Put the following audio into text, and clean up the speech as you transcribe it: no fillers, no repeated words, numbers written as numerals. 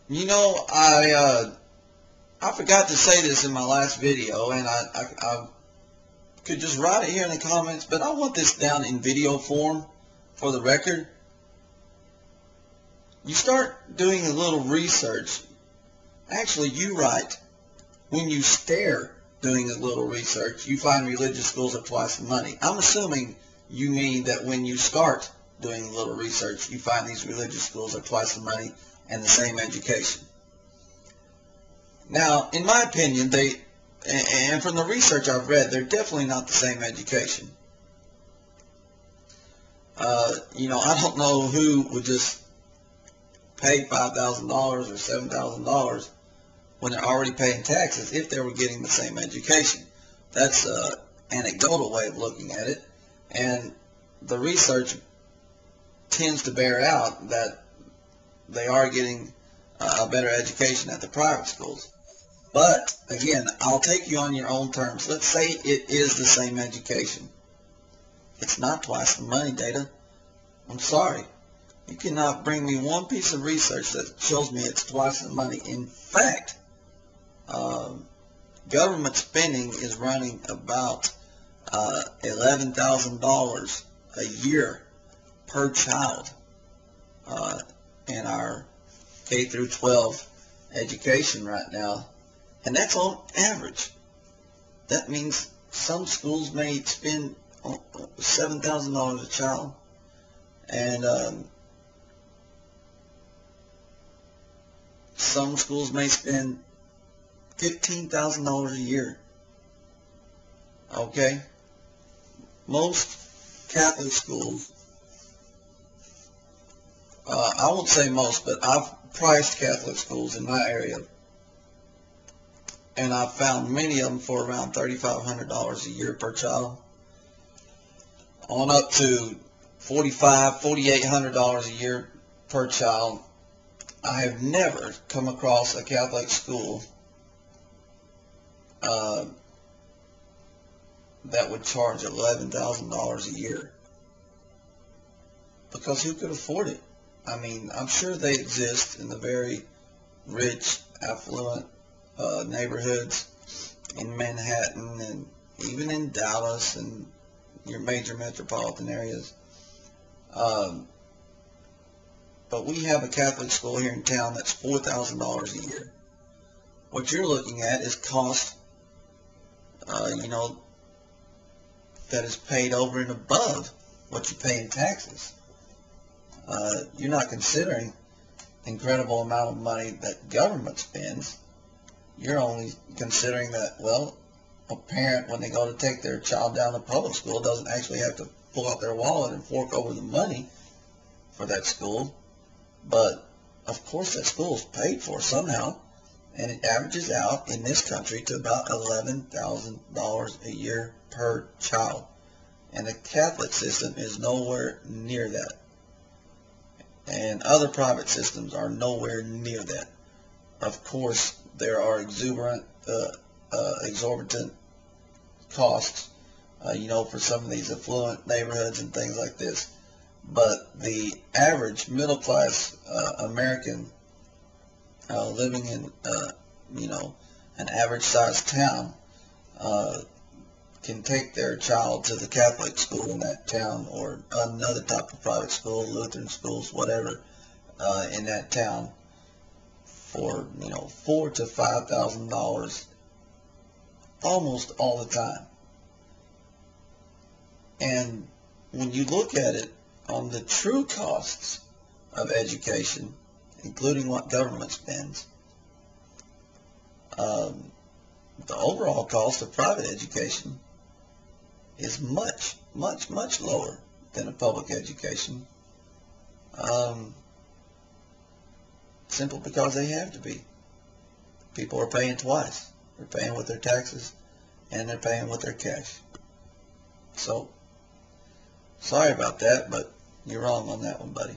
You know, I forgot to say this in my last video, and I could just write it here in the comments, but I want this down in video form for the record. You start doing a little research. Actually, you write, when you stare doing a little research, you find religious schools are twice the money. I'm assuming you mean that when you start doing a little research, you find these religious schools are twice the money and the same education. Now, in my opinion, and from the research I've read, they're definitely not the same education. You know, I don't know who would just pay $5,000 or $7,000 when they're already paying taxes if they were getting the same education. That's an anecdotal way of looking at it, and the research tends to bear out that they are getting a better education at the private schools. But again, I'll take you on your own terms. Let's say it is the same education. It's not twice the money, Data. I'm sorry. You cannot bring me one piece of research that shows me it's twice the money. In fact, government spending is running about $11,000 a year per child in our K through 12 education right now, and that's on average. That means some schools may spend $7,000 a child, and some schools may spend $15,000 a year. Okay? Most Catholic schools, I won't say most, but I've priced Catholic schools in my area, and I've found many of them for around $3,500 a year per child, on up to $4,500, $4,800 a year per child. I have never come across a Catholic school that would charge $11,000 a year, because who could afford it? I mean, I'm sure they exist in the very rich, affluent neighborhoods in Manhattan and even in Dallas and your major metropolitan areas. But we have a Catholic school here in town that's $4,000 a year. What you're looking at is cost, you know, that is paid over and above what you pay in taxes. You're not considering the incredible amount of money that government spends. You're only considering that, well, a parent, when they go to take their child down to public school, doesn't actually have to pull out their wallet and fork over the money for that school. But, of course, that school is paid for somehow, and it averages out in this country to about $11,000 a year per child. And the Catholic system is nowhere near that. And other private systems are nowhere near that. Of course, there are exorbitant costs, you know, for some of these affluent neighborhoods and things like this. But the average middle-class American living in, you know, an average-sized town can take their child to the Catholic school in that town, or another type of private school, Lutheran schools, whatever, in that town, for, you know, $4,000 to $5,000 almost all the time. And when you look at it on the true costs of education, including what government spends, the overall cost of private education is much, much, much lower than a public education, simply because they have to be. People are paying twice. They're paying with their taxes, and they're paying with their cash. So, sorry about that, but you're wrong on that one, buddy.